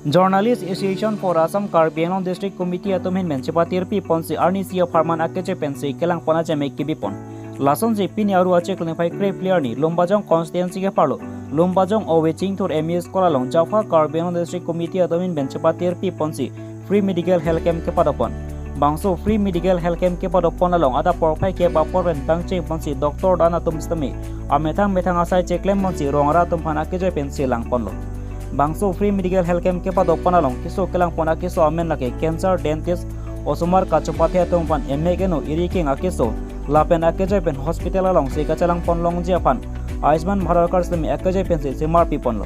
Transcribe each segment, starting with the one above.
Journalist Association for Assam Karbi Anglong District Committee Atomin Menchipati RP Ponsi Arnisia Farman Akeche Pensi Kelang Ponache Mekibipon. Lason je Pini Aru Ache Klefai Kre Player ni Lombajong Constituency ke Parlo. Lombajong Oweching Tour MES Kolalong Jaffa Karbi Anglong District Committee Atomin Menchipati RP Ponsi Free Medical Health Camp ke Padopon. Bangso Free Medical Health Camp ke Padopon along ada porpai ke Bapor and Bangche Ponsi Dr. Dana Tumstami. Ametang metang asai ceklem Ponsi Rongara Tumpana Keje Pensi Lang Ponlo. Bangso Free Medical Health Camp ke Padopon along kiso kelang pona kiso amen lake cancer dentist Osumar Kachupati Tumpan Emegeno Iriking Akiso Lapen Akejepen Hospital along Sikachalang Ponlong Japan Aisman Bharakar Semi Akejepen Simar Piponlo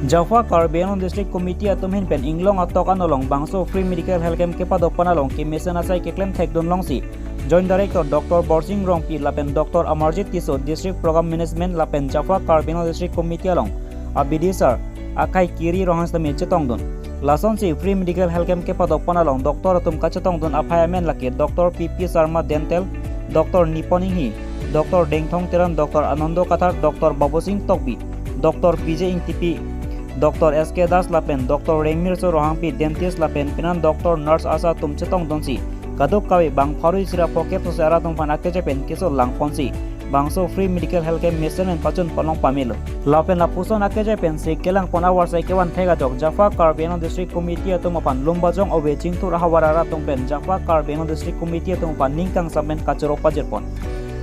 Jaffa Karbi Anglong District Committee Atumin Pen Inglong Atokan along Bangso Free Medical Health Camp ke Padopon along ki Mesan Asai ke Klem Thekdon Longsi Joint Director Dr. Borsing Rongpi Lapen Dr. Amarjit Kiso District Program Management Lapen Jaffa Karbi Anglong District Committee along Abidi Sir Akai Kiri Rohans the Chetongdon Lason si Free Medical Health Camp ke Padopon along Dr. Tumka Chetongdon Aphayamen Lake Dr. PP Sarma Dental Dr. Niponinghi Dr. Dengthong Tiran Dr. Anando Kathar Dr. Babu Singh Tokbi Dr. PJ Ingtipi Dr. SK Das Lapen Dr. Remir Rohangpi Dentist Lapen Pinan Dr. Nurse Asa Tum Chetongdon si Kaduk Kawi Bang Faru Sira Pocket to Sara Tumpan Akejepen Kiso Langponsi Bangso Free Medical Health Camp Mission and Pachun Palong Pamilo. Lapen Lapuson Akejepen si Kelang Pona Warsa Kewan Tegajok Jaffa Karbi Anglong District Committee Atumapan Lumbajong Oweching Tur Hawarara Tumpen Jaffa Karbi Anglong District Committee Atumapan Ningkang Samen Kachuro Pajerpon.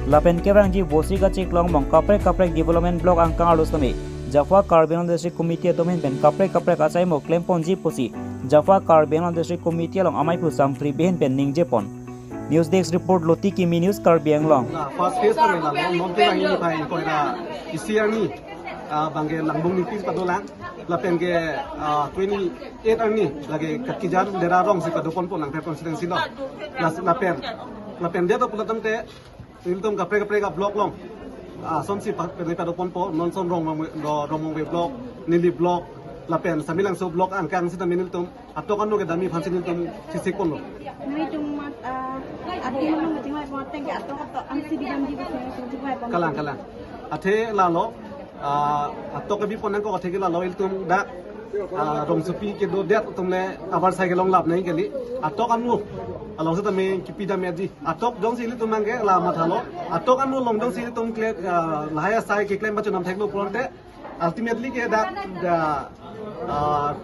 Lapen Kerangji Bosiga Chiklong Mong Kaprek Development Block Angkang Alustami Jaffa Karbi Anglong District Committee Atumin Pen Kaprek Asai Mo Klempon Ji Pusi Jaffa Karbi Anglong District Committee along Amai Pusam Free Behen Pen Ningjepon. News Desk Report Loti Kimi News Karbi Anglong. First phase kami lah, non kita ini pai kau ina isiar ni, bangke lambung nipis padolang, lapen ke 28 ni lagi kekijar derarong si padopon pun langkai konstituensi lo, lapen dia tu pulatam te, iltum kapre blok long, som si padopon po non som romong blok, nili blok. Lapen samilang so blok angkang sita miniltum atau kan lo ke dami fansin iltum sisikon lo. Nai cuma arti mana macam mana pengateng ke atau angsi di ganji ke Kalang. Ate lalo atau kebi ponan ko ate lalo iltum dak rong supi ke do dia tum le abar sai ke long lap nahi kali atau kan lo along sita me kipi da me aji atau dong sili tum mangke la mathalo atau kan lo long dong sili tum kle lahaya sai ke klem bacu nam theklo pronte ultimately ke da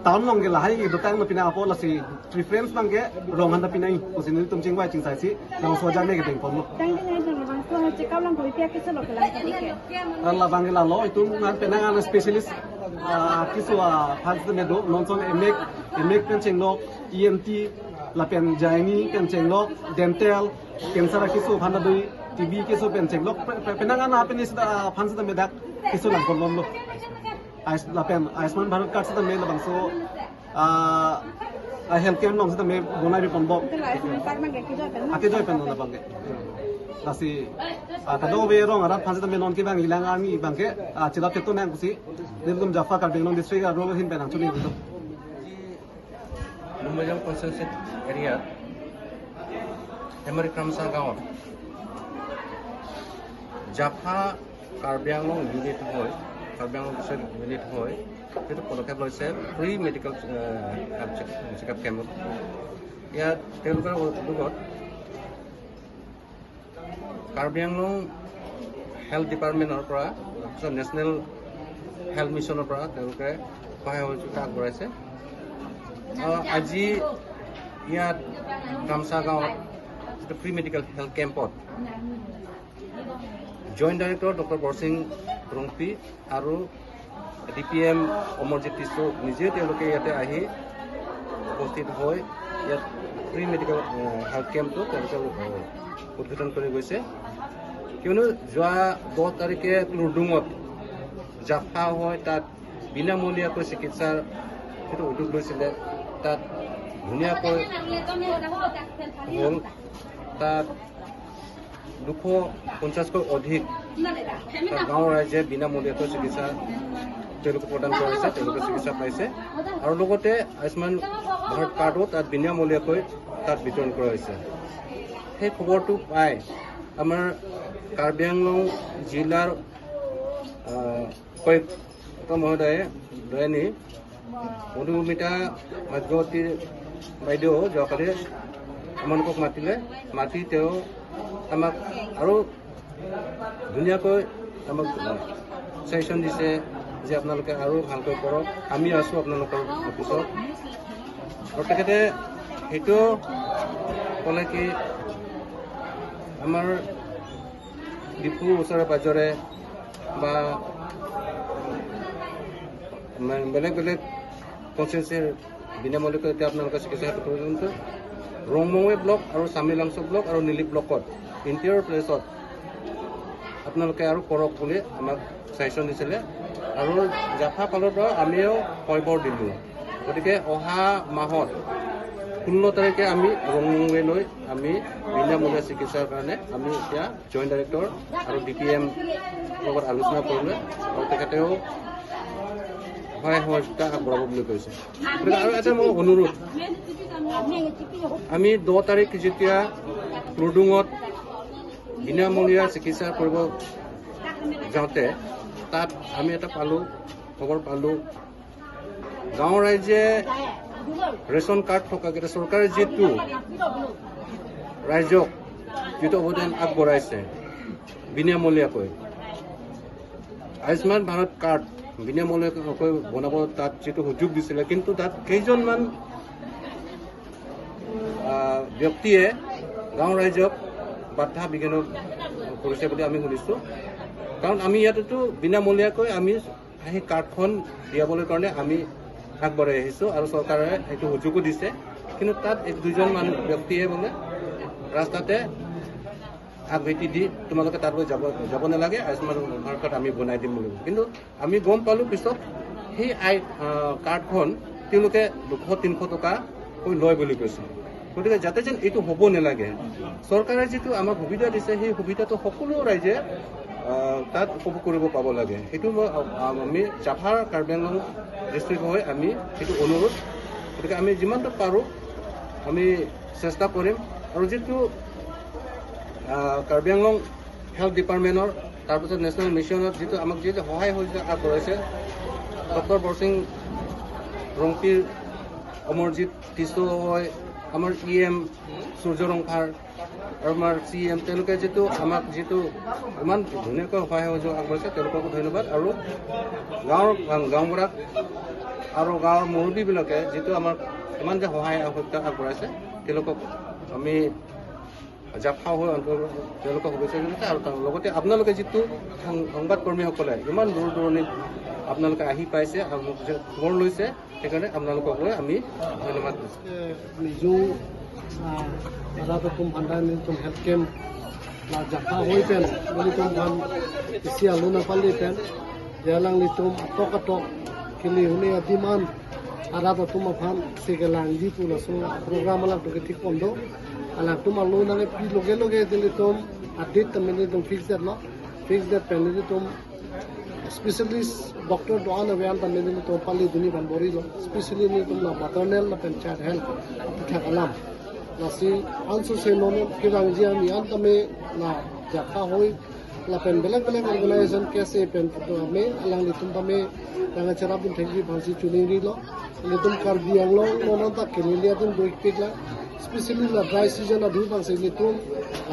tahun long ke lahai ke dotang no pina apo lasi preference bangke rong handa pinai usin tum chingwai chingsai si long soja ne ke ding pon tang tang bang so cekap lang koi pia ke selo ke lang ke Allah bangke la lo itu ngan pena ngan specialist kisu phals me do non son emek pen chenglo ENT la pen jaini pen chenglo dental cancer kisu phanda doi TB kisu pen chenglo pena ngan happiness da phans da me dak kisu lang pon lo Lapen Aisman Bharat Card sita me labang so health camp long sita me gonai pon bo ake joy pen na bangke lasi kado be rong arat phan sita me non ki bang ilang ami bangke chila teto nang kusi dilum Jaffa Karbi Anglong district ro hin pen ang chuni dido Lumbajong constituency area Amerikam Sargaon Jaffa Karbi Anglong unit hoy Karbi Anglong district unit hoy itu পদক্ষেপ লৈছে free medical checkup camp ইয়াত তেওঁলোকৰ উদ্যোগত Karbi Anglong health ডিপাৰ্টমেণ্টৰ পৰা national health মিছনৰ পৰা তেওঁলোকে সহায় সহযোগিতা আগবঢ়াইছে আজি ইয়াত গামছা গাঁৱত যিটো ফ্ৰী মেডিকেল হেল্থ কেম্পত joint director doctor Borsing Rongpi আৰু DPM Amarjit Kiso নিজে তেওঁলোকে ইয়াতে আহি উপস্থিত হৈ ইয়াত ফ্ৰী মেডিকেল হেল্থ কেম্পটো তেওঁলোকে উদ্বোধন কৰি গৈছে কিয়নো যোৱা 10 তাৰিখে লুডুঙত জাফা হয় তাত বিনামূলীয়াকৈ চিকিৎসাৰ যিটো উদ্যোগ লৈছিলে তাত ধুনীয়াকৈ হ'ল তাত 250কৈ অধিক গাঁৱৰ ৰাইজে বিনামূলীয়াকৈ চিকিৎসা তেওঁলোকে প্ৰদান কৰিছে তেওঁলোকে চিকিৎসা পাইছে আৰু লগতে আয়ুষ্মান ভাৰত কাৰ্ডো তাত বিনামূলীয়াকৈ তাত বিতৰণ কৰা হৈছে সেই খবৰটো পাই আমাৰ কাৰ্বি আংলং জিলাৰ উপায়ুক্ত মহোদয়ে দয়ানি মধুমিতা মাধ্যৱতীৰ বাইদেউ যোৱাকালি আমালোকক মাতি তেওঁ আমাক আৰু ধুনীয়াকৈ আমাক চেশ্যন দিছে যে আপোনালোকে আৰু ভালকৈ কৰক, আমি আছোঁ আপোনালোকৰ অফিচত। আৰু তেখেতে সেইটো ক'লে কি আমাৰ ডিপুৰ ওচৰে পাজৰে বা বেলেগ বেলেগ কনষ্টিটুৱেঞ্চিৰ বিনামূলীয়াকৈ এতিয়া আপোনালোকে চিকিৎসা সেৱা পৰ্যন্ত ৰংমঙে ব্লক আৰু চামিলাংচ ব্লক আৰু নীলি ব্লকত ইণ্টেৰিয়ৰ প্লেচত আপোনালোকে আৰু কৰক বুলি আমাক চাজেশ্যন দিছিলে। আৰু জাফা ফালৰ পৰা আমিও খবৰ দিলোঁ। গতিকে অহা মাহত 16 তাৰিখে আমি ৰংমঙলৈ আমি বিনামূলীয়া চিকিৎসাৰ কাৰণে আমি এতিয়া জইণ্ট ডাইৰেক্টৰ আৰু DPM লগত আলোচনা কৰিলোঁ আৰু তেখেতেও সহায় সহযোগিতা আগবঢ়াব বুলি কৈছে। গতিকে আৰু এটা মোৰ অনুৰোধ, আমি 10 তাৰিখ যেতিয়া লুডুঙত বিনামূলীয়া চিকিৎসা কৰিব যাওঁতে তাত আমি এটা খবৰ পালোঁ গাঁৱৰ ৰাইজে ৰেচন কাৰ্ড থকাকেইটা চৰকাৰে যিটো ৰাইজক যিটো অৱদান আগবঢ়াইছে বিনামূলীয়াকৈ আয়ুষ্মান ভাৰত কাৰ্ড বিনামূলীয়াকৈ বনাব তাত যিটো সুযোগ দিছিলে, কিন্তু তাত কেইজনমান ব্যক্তিয়ে গাঁও ৰাইজক বাধা বিঘিনি কৰিছে বুলি আমি শুনিছোঁ। কাৰণ আমি ইয়াতেতো বিনামূলীয়াকৈ আমি সেই কাৰ্ডখন দিয়াবলৈ কাৰণে আমি আগবঢ়াই আহিছোঁ আৰু চৰকাৰে সেইটো সুযোগো দিছে। কিন্তু তাত 1-2জন ব্যক্তিয়ে বোলে ৰাস্তাতে আগভেটি দি তোমালোকে তালৈ যাব নালাগে, আয়ুষ্মান ভাৰত আমি বনাই দিম বুলি। কিন্তু আমি গম পালোঁ পিছত সেই কাৰ্ডখন তেওঁলোকে 200-300 টকা লয় বুলি কৈছে। গতিকে যাতে যেন এইটো হ'ব নালাগে, চৰকাৰে যিটো আমাক সুবিধা দিছে সেই সুবিধাটো সকলো ৰাইজে তাত উপভোগ কৰিব পাব লাগে। সেইটো আমি জাফা কাৰ্বি আংলং ডিষ্ট্ৰিক্ট হৈ আমি সেইটো অনুৰোধ। গতিকে আমি যিমানটো পাৰোঁ আমি চেষ্টা কৰিম। আৰু যিটো কাৰ্বি আংলং হেল্থ ডিপাৰ্টমেণ্টৰ তাৰপিছত নেশ্যনেল মিছনত যিটো আমাক যিটো সহায় সহযোগিতা আগবঢ়াইছে ডক্টৰ বৰসিং ৰংপিৰ অমৰজিৎ টিছু হয়, আমাৰ EM সূৰ্যৰংফাৰ আৰু আমাৰ CM, তেওঁলোকে যিটো আমাক যিটো ইমান ধুনীয়াকৈ সহায় সহযোগ আগবঢ়াইছে তেওঁলোককো ধন্যবাদ। আৰু গাঁওবুঢ়া আৰু গাঁৱৰ মুৰব্বীবিলাকে যিটো আমাক ইমান যে সহায় সহযোগিতা আগবঢ়াইছে তেওঁলোকক আমি জাফা হৈ তেওঁলোকক শুভেচ্ছা জনাইছে। আৰু লগতে আপোনালোকে যিটো সংবাদকৰ্মীসকলে ইমান দূৰ দূৰণিত আপোনালোকে আহি পাইছে আৰু খবৰ লৈছে, সেইকাৰণে আপোনালোকক লৈ আমি ধন্যবাদ দিছোঁ। নিজেও तुम अंदानी तुम हेल्थ कैम्प जाफा हुई पेन बोली तुम भान इसी आलू न पाली पेन जलांग ली तुम अटक किली हुने अदिमान आधा तो तुम भान से के लांगी पुला सो प्रोग्राम अलग तो के ठीक कोंदो अलग तुम आलू न पी लोगे दिली तुम अडिट तमेली तुम फिक्स दैट पेन ली तुम स्पेशलिस्ट डॉक्टर दोआन अभियान तमेली तुम पाली दुनी बन बोरी लो स्पेशली नी तुम ना मैटरनल ना पेन चाइल्ड हेल्थ ठीक कलाम nasi ansu se nono kibang jia mi antame na jakha hoi la pen belak organization kese pen to me lang litum tame lang chara bin thegi bhansi chuling ri lo litum kar biang lo nono ta kinilia tum doi pigla especially la dry season adu bang se litum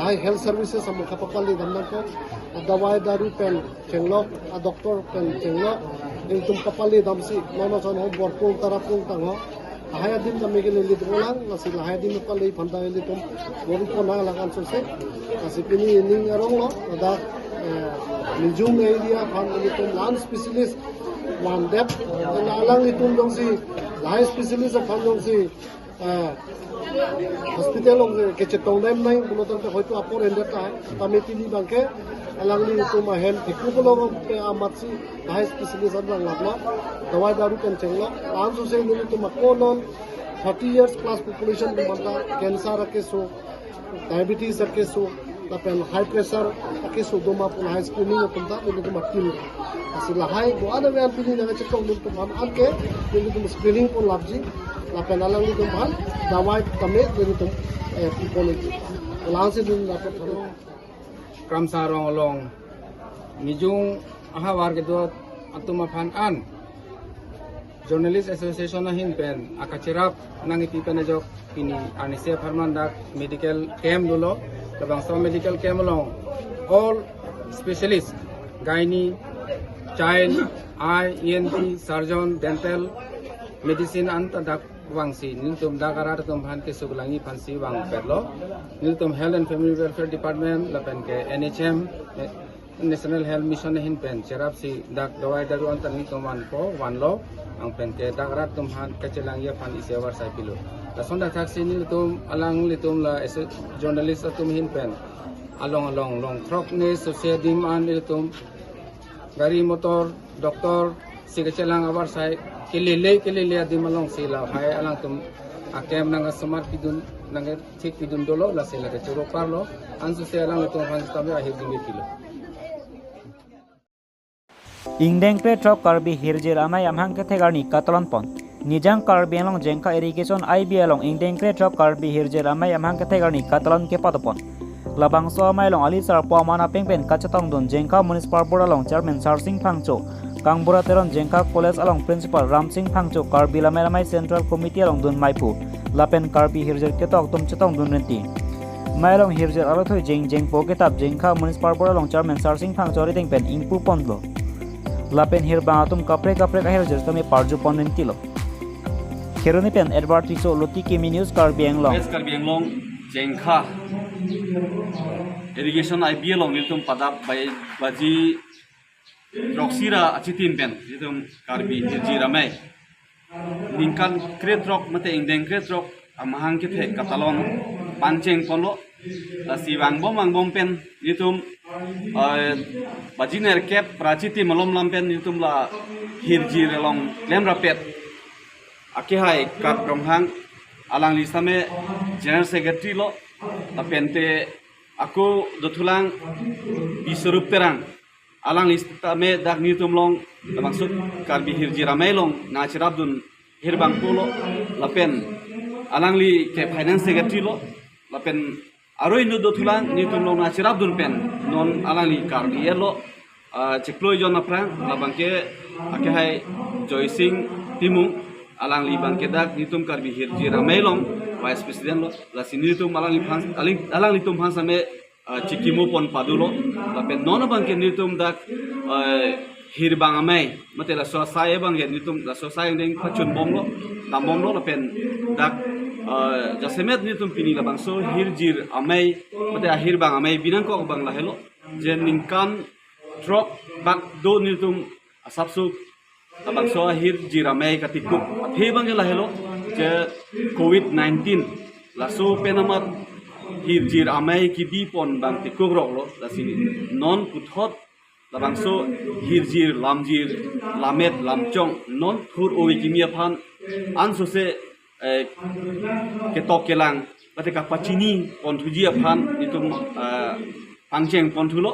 high health services am kapapali damna ko dawai daru pen chenglok a doctor pen chenglok litum kapali damsi nono son ho borpung tarapung tang ho lahaya din kami ke lilit ulang nasi lahaya din pa lay pantang lilit tum wari po na lakan sose nasi pini ining arong lo ada Minjung area pan lilit tum land specialist one depth alang litum dong si lahaya specialist pan dong si hospital ong ke chetong dem nai bulotan ke hoitu apor ender ta tami tini bangke alang litum ahen tiku bolong amat si lahaya specialist adang lagla dawai daru kan chengla lam so se litum akonon 30 years plus population banta cancer ke so diabetes ke so lapen high pressure ke so doma pun high screening pun ta litum atin asila high go ada yang pilih na chetong litum an anke litum screening pun labji lapen alang litum ban dawai tame litum people lang se din lapen Kramsa rong mijung aha war ke dot atuma phan an Journalist Association hin pen akachirap nang ipipen jok ini Arnesia Farman dak medical camp dulu labang so medical camp long all specialists gynae child eye ENT surgeon dental medicine anta dak wangsi niltum dakarat tum han ke sugulangi pansi wang perlo niltum health and family welfare department lapen ke NHM National Health Mission hin pen cherap si dak dawai daru antan niltum one lo ang pen ke dakarat tum han kacelang ya pan isewar sai pilo la sonda taksi niltum alang litum la journalist tum hin pen along long trok ne society man niltum gari motor doktor si kacelang abar sai kelele adi malong sila hai alang tum akem nang smart pidun nang tik pidun dolo la sila ke churo parlo ansu se alang tum han tabe ahi dingi kilo Ingdeng pre trok karbi hirjir amai amhang ke thegarni katalon pon nijang karbi along jengka irrigation IB along ingdeng pre trok karbi hirjir amai amhang ke thegarni katalon ke patopon labang so amai long ali sar po mana pengpen kachatong don jengka municipal board along chairman Sarsing Phangcho Kangbura Teron Jengka College along Principal Ramsing Phangcho Karbi Lamai Central Committee along Dun Maipu Lapen Karbi Hirjir Ketok Tum Chetong Dun Renti Mailong Hirjir Alothoy Jeng Po Ketap Jengka Municipal Board along Chairman Sarsing Phangcho Riteng Pen Ingpu Pondlo Lapen Hirbangatum Kapre Hirjir Tami Parju Pondentilo Keruni Pen Edward Tiso Loti Kimi News Karbi Anglong Jengka Irrigation IB along Niltum Padap Baji Roksira acitin pen itu karbi hirji ramai ningkan kretrok mate ingdeng kretrok amahang kithe katalon panceng ponlo lasi wangbom pen itu bajiner kep praciti malom lampen itu la hirji relong lem rapet akihai kap romhang alang lisame general secretary lo tapente aku dotulang bisurup terang alang lista me dak nitum long maksud karbi hirji ramai long na cirabdun hirbang pulo lapen alang li ke finance secretary lo lapen aroi nu do thulang nitum long na cirabdun pen non alang li karbi yelo chekloi jona prang labang ke ake hai joysing timung alang li bang ke dak nitum karbi hirji ramai long vice president lo la sinitum alang li tum same Cikimu pon padulo, tapi nona bangke nitum dak hirbang amai, mate la sosai bangke nitum la sosai yang pacun bomlo, tambom lo lapen dak jasemet nitum pini la bangso hirjir amai, mate hirbang amai binang ko bang la helo, jeningkan drop bak do nitum asapsu bangso hirjir amai katikuk, he bangke la helo, je COVID-19 laso penamat hirjir amai kibi pon bang tikuk rok lo lasini non puthot labangso hirjir lamjir lamet lamchong non thur owi kimia phan anso se ketok kelang pate ka pachini pon thujia phan nitum pangcheng pon thulo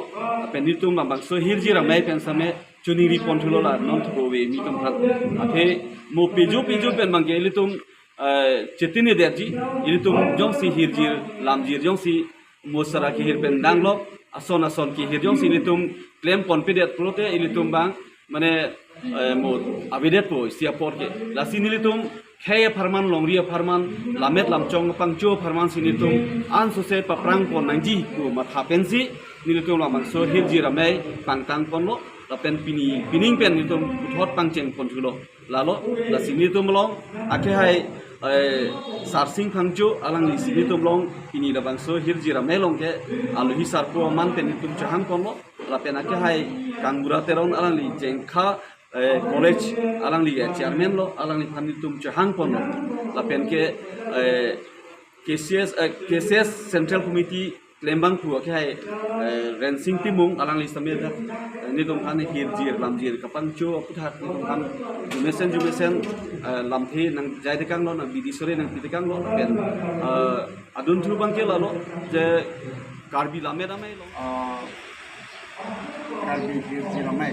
pen nitum bangso hirjir amai pensame chuniri pon thulo la non thur owi nitum phan athe mo pejo pen bangge litum cetini derji ini tum jongsi hirjir lamjir jongsi musara ki hirpen danglo ason ki hir jongsi ini tum claim confident prote ini tum bang mane mo abidet po siapor ke lasi ini tum khaya farman longria farman lamet lamchong pangcho farman sini tum an sose paprang pon nangji ku matha pensi ini tum lamang so hirjir amai pangtang ponlo lapen pining pen itu thot pangcheng pon thulo lalo lasi ini tum long ake hai Sarsing Phangcho alang li sini tum long ini la bangso hirji ramai long ke alu hisar po man pen tum chahang ponlo lapen ake hai Kangbura Teron alang li Jengka college alang li chairman lo alang li phan tum chahang ponlo lapen ke KCS Central Committee Lembang pu ake hai rensing timung alang li samye da ni tum khan hirjir lamjir kapangcho puthak ni tum khan jumesen lamthi nang jai dekang lo nang bidisore nang pitekang lo pen adun thu bangke la lo je karbi lame ramai lo karbi hirji ramai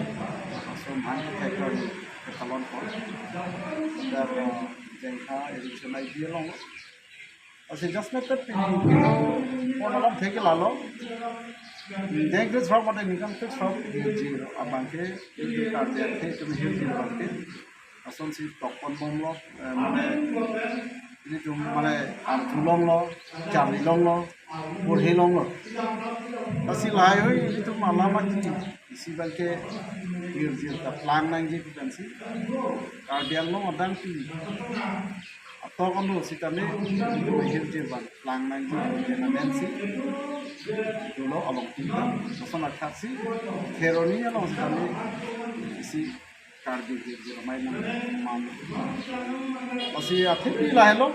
so man thekor ketalon pon da jengka irrigation IB long Asal just nak tapi orang theke lalo, dek des from ada nikam ke from hirji abang ke hirji karya ke tu hirji abang ke lason si tokpon bom lo mane ini tu mane tulong lo jam long lo burhi long lo pasti layo ini tu malam lagi isi bangke girjir ta plan nang ji pensi kardial lo adang pi atau kan lo si tane girjir bang plan nang ji jenamensi dulu along kita lason akhasi heroni along si tane isi kardi girjir mai nang mam pasti akhir pi lah lo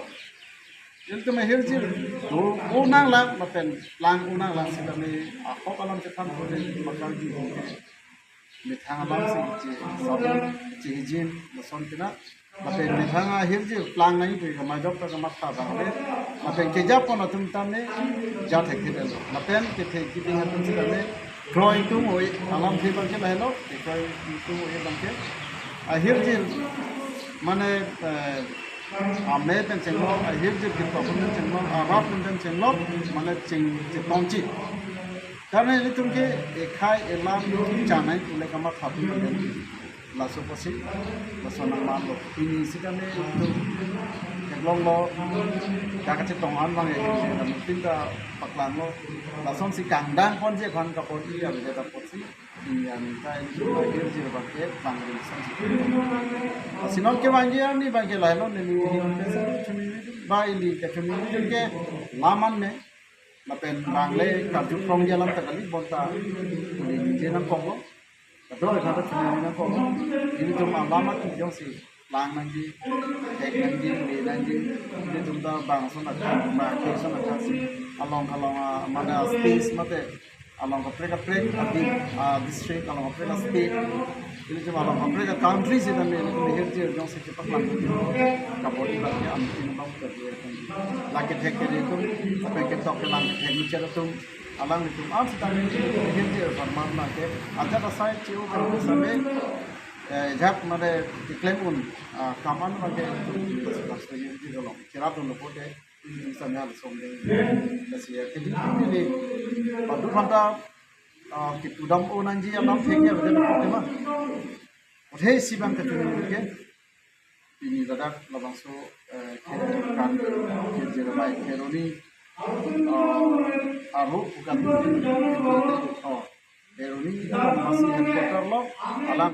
itu mahirjir unang lang mapen lang unang lang sila ni ako kalam cetan boleh makal di mithang alam si sabun cihijin mason kena mapen mithang ahirjir lang nai pe majok ta kamakta bangre mapen kejap pon atum tamne jat hekidel mapen ke the kiding atum sila ne growing tu oi alam thi bangke lahelo growing tu oi bangke ahirjir mane ame pen cenglo ahir je kita pun cenglo arab pun cenglo mana ceng tongci karena ini tungke ekai elam janai oleh kamar khabu dan laso pasi laso nama lo ini sikane itu long lo kakak cetongan bang ya dan tinta paklan lo lason si kandang pun je kan kapoti ya beda kapoti yang kai lahir je pakai panggil sanksi sinon ke bangian ni bagi lain lo ni baili ke community ke laman ne mapen bangle karju from jalan takali bonta ni jenang kongo kadoi kata community na kongo ini tu lama tu jong si lang nanji ek nanji ni nanji ini tu da bang sona ka ba ke sona ka si along mana space mate along Africa adi district along Africa state ini cuma along Africa country sih dan ini herjir jong se cepat lang kapori lagi am ini bang kerja lagi hekir itu sampai kita ke lang hekir cara tu alang itu am sih tapi herjir farman na ke ada rasai ciu kalau sampai jak made diklaim un kaman bagi pas herjir dulu kira tu lupa deh misalnya somde nasi ini padu mata kitudam onanji alam feknya betul betul mah udah si bang kecuali ke ini dadak labangso kan jeremai keroni aru bukan keroni masih headquarter lo alam